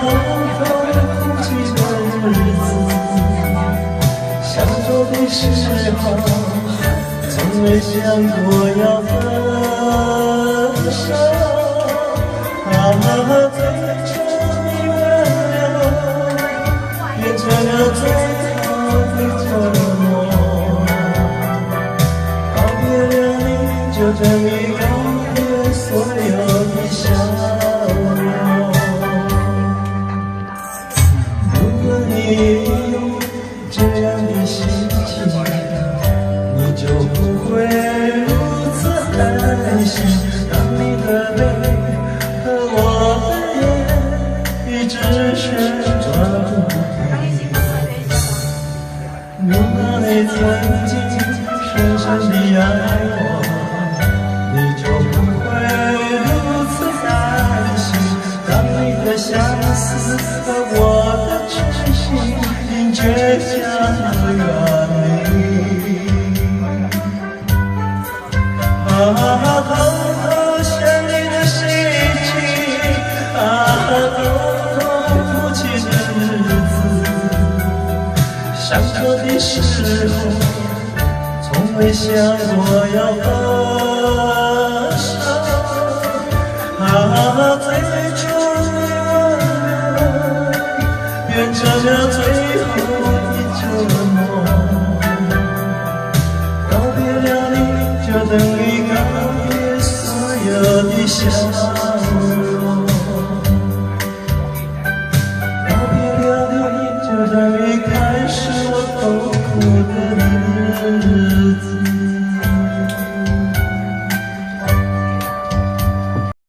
偷偷哭泣的日子，相守的时候，从未想过要分手。最终你挽留，变成了最好的承诺。告别了你，就等于告别所有的笑容。如果你有这样的心情，你就不会如此狠心。当你的泪和我的眼一直旋转不停。如果你曾经深深地爱我，你就不会如此担心。当你的相思和我的痴心因倔强而远离。偷偷想你的心情，偷偷哭泣的日子，相守的时候，从未想过要分手。最终你挽留，变成了最后的承诺。